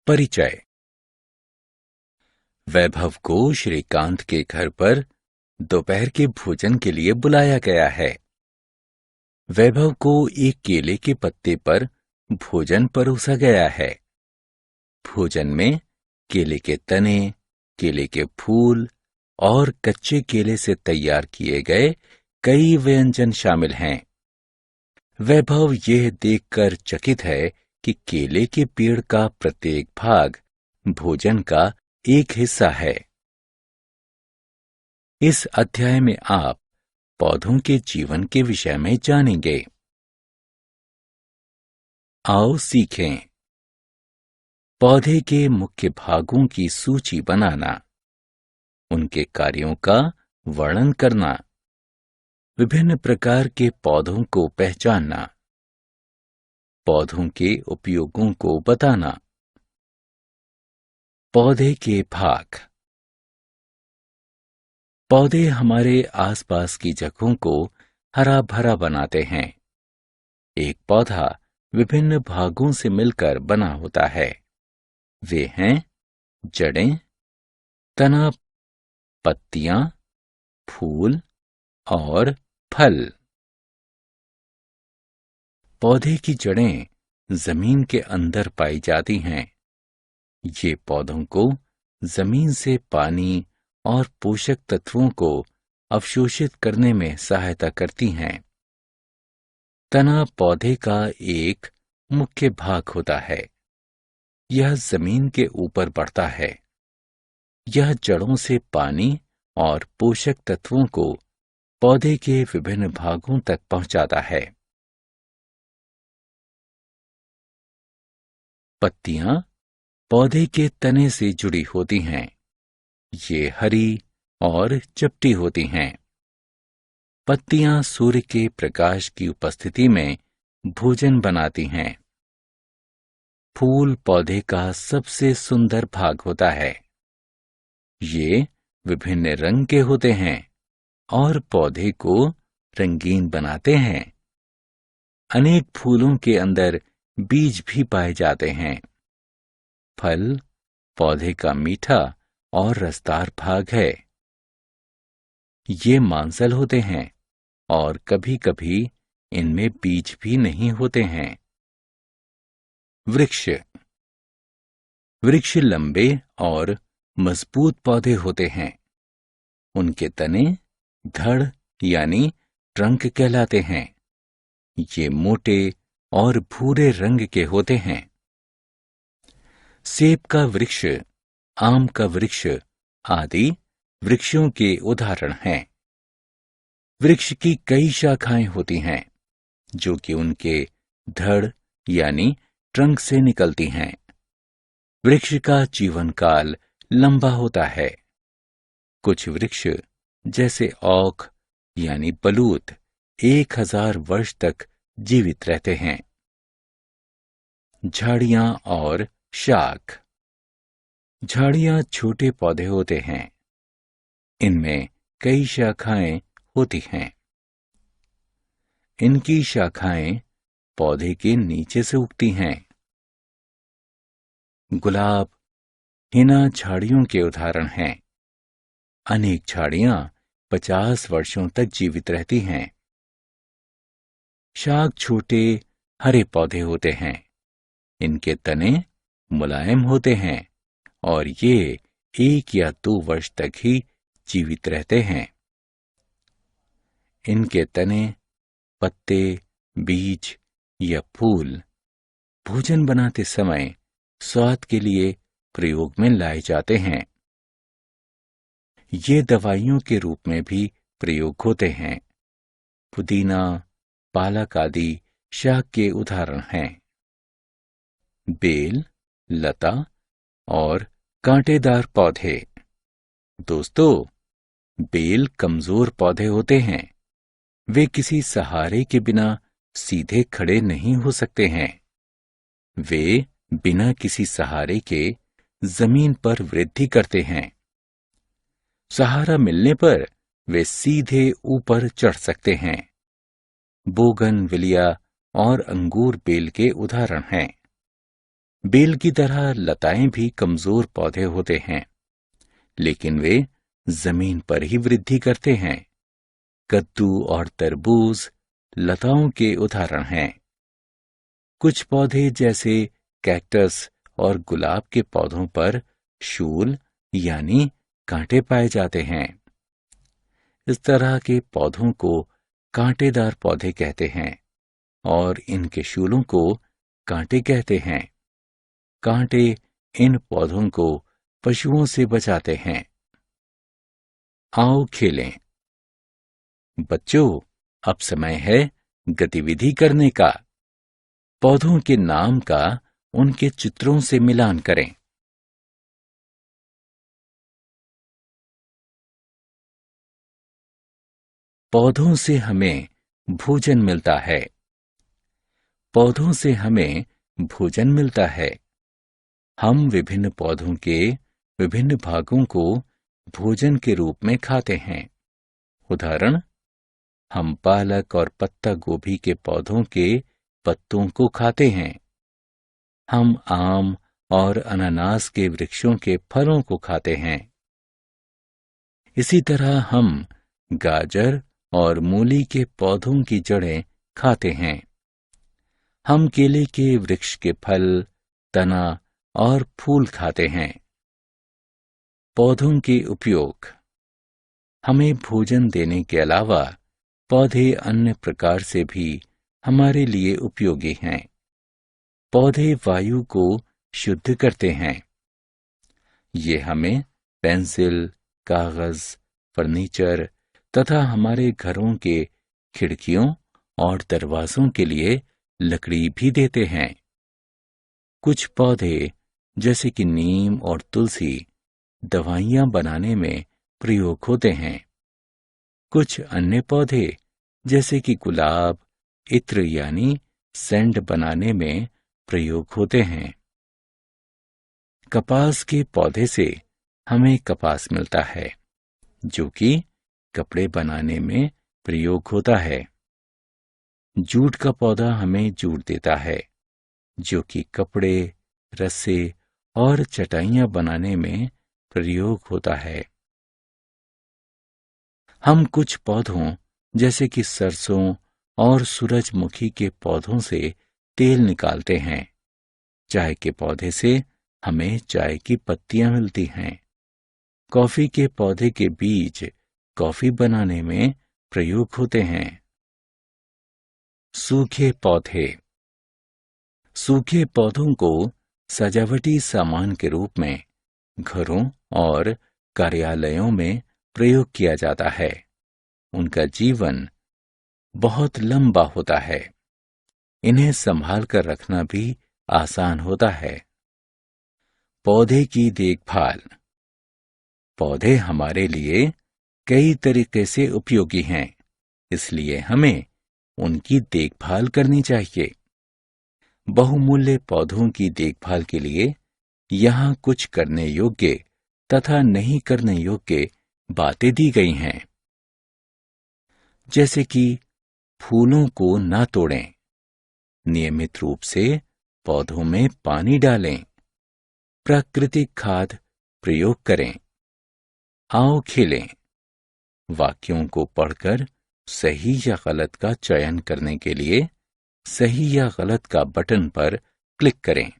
परिचय। वैभव को श्रीकांत के घर पर दोपहर के भोजन के लिए बुलाया गया है। वैभव को एक केले के पत्ते पर भोजन परोसा गया है। भोजन में केले के तने, केले के फूल और कच्चे केले से तैयार किए गए कई व्यंजन शामिल हैं। वैभव यह देखकर चकित है कि केले के पेड़ का प्रत्येक भाग भोजन का एक हिस्सा है। इस अध्याय में आप पौधों के जीवन के विषय में जानेंगे। आओ सीखें। पौधे के मुख्य भागों की सूची बनाना, उनके कार्यों का वर्णन करना, विभिन्न प्रकार के पौधों को पहचानना, पौधों के उपयोगों को बताना। पौधे के भाग। पौधे हमारे आसपास की जगहों को हरा भरा बनाते हैं। एक पौधा विभिन्न भागों से मिलकर बना होता है। वे हैं जड़ें, तना, पत्तियां, फूल और फल। पौधे की जड़ें जमीन के अंदर पाई जाती हैं। ये पौधों को जमीन से पानी और पोषक तत्वों को अवशोषित करने में सहायता करती हैं। तना पौधे का एक मुख्य भाग होता है। यह जमीन के ऊपर बढ़ता है। यह जड़ों से पानी और पोषक तत्वों को पौधे के विभिन्न भागों तक पहुंचाता है। पत्तियां पौधे के तने से जुड़ी होती हैं। ये हरी और चपटी होती हैं। पत्तियां सूर्य के प्रकाश की उपस्थिति में भोजन बनाती हैं। फूल पौधे का सबसे सुंदर भाग होता है। ये विभिन्न रंग के होते हैं और पौधे को रंगीन बनाते हैं। अनेक फूलों के अंदर बीज भी पाए जाते हैं। फल पौधे का मीठा और रसदार भाग है। ये मांसल होते हैं और कभी-कभी इनमें बीज भी नहीं होते हैं। वृक्ष। वृक्ष लंबे और मजबूत पौधे होते हैं। उनके तने धड़ यानी ट्रंक कहलाते हैं। ये मोटे और भूरे रंग के होते हैं। सेब का वृक्ष, आम का वृक्ष आदि वृक्षों के उदाहरण हैं। वृक्ष की कई शाखाएं होती हैं जो कि उनके धड़ यानी ट्रंक से निकलती हैं। वृक्ष का जीवन काल लंबा होता है। कुछ वृक्ष जैसे ओक यानी बलूत 1000 वर्ष तक जीवित रहते हैं। झाड़ियां और शाख। झाड़ियां छोटे पौधे होते हैं। इनमें कई शाखाएं होती हैं। इनकी शाखाएं पौधे के नीचे से उगती हैं। गुलाब, हिना झाड़ियों के उदाहरण हैं। अनेक झाड़ियां 50 वर्षों तक जीवित रहती हैं। शाख छोटे हरे पौधे होते हैं। इनके तने मुलायम होते हैं और ये 1 या 2 वर्ष तक ही जीवित रहते हैं। इनके तने, पत्ते, बीज या फूल भोजन बनाते समय स्वाद के लिए प्रयोग में लाए जाते हैं। ये दवाइयों के रूप में भी प्रयोग होते हैं। पुदीना, पालक आदि शाक के उदाहरण हैं। बेल, लता और कांटेदार पौधे। दोस्तों, बेल कमजोर पौधे होते हैं। वे किसी सहारे के बिना सीधे खड़े नहीं हो सकते हैं। वे बिना किसी सहारे के जमीन पर वृद्धि करते हैं। सहारा मिलने पर वे सीधे ऊपर चढ़ सकते हैं। बोगनविलिया और अंगूर बेल के उदाहरण हैं। बेल की तरह लताएं भी कमजोर पौधे होते हैं, लेकिन वे जमीन पर ही वृद्धि करते हैं। कद्दू और तरबूज लताओं के उदाहरण हैं। कुछ पौधे जैसे कैक्टस और गुलाब के पौधों पर शूल यानी कांटे पाए जाते हैं। इस तरह के पौधों को कांटेदार पौधे कहते हैं और इनके शूलों को कांटे कहते हैं। कांटे इन पौधों को पशुओं से बचाते हैं। आओ खेलें। बच्चों, अब समय है गतिविधि करने का। पौधों के नाम का उनके चित्रों से मिलान करें। पौधों से हमें भोजन मिलता है। पौधों से हमें भोजन मिलता है। हम विभिन्न पौधों के विभिन्न भागों को भोजन के रूप में खाते हैं। उदाहरण, हम पालक और पत्ता गोभी के पौधों के पत्तों को खाते हैं। हम आम और अनानास के वृक्षों के फलों को खाते हैं। इसी तरह हम गाजर और मूली के पौधों की जड़ें खाते हैं। हम केले के वृक्ष के फल, तना और फूल खाते हैं। पौधों के उपयोग। हमें भोजन देने के अलावा पौधे अन्य प्रकार से भी हमारे लिए उपयोगी हैं। पौधे वायु को शुद्ध करते हैं। ये हमें पेंसिल, कागज, फर्नीचर तथा हमारे घरों के खिड़कियों और दरवाजों के लिए लकड़ी भी देते हैं। कुछ पौधे जैसे कि नीम और तुलसी दवाइयां बनाने में प्रयोग होते हैं। कुछ अन्य पौधे जैसे कि गुलाब इत्र यानी सेंट बनाने में प्रयोग होते हैं। कपास के पौधे से हमें कपास मिलता है, जो कि कपड़े बनाने में प्रयोग होता है। जूट का पौधा हमें जूट देता है, जो कि कपड़े, रस्से और चटाइयां बनाने में प्रयोग होता है। हम कुछ पौधों जैसे कि सरसों और सूरजमुखी के पौधों से तेल निकालते हैं। चाय के पौधे से हमें चाय की पत्तियां मिलती हैं। कॉफी के पौधे के बीज कॉफी बनाने में प्रयोग होते हैं। सूखे पौधे। सूखे पौधों को सजावटी सामान के रूप में घरों और कार्यालयों में प्रयोग किया जाता है। उनका जीवन बहुत लंबा होता है। इन्हें संभाल कर रखना भी आसान होता है। पौधे की देखभाल। पौधे हमारे लिए कई तरीके से उपयोगी हैं, इसलिए हमें उनकी देखभाल करनी चाहिए। बहुमूल्य पौधों की देखभाल के लिए यहाँ कुछ करने योग्य तथा नहीं करने योग्य बातें दी गई हैं। जैसे कि फूलों को न तोड़ें, नियमित रूप से पौधों में पानी डालें, प्राकृतिक खाद प्रयोग करें। आओ खेलें। वाक्यों को पढ़कर सही या गलत का चयन करने के लिए सही या गलत का बटन पर क्लिक करें।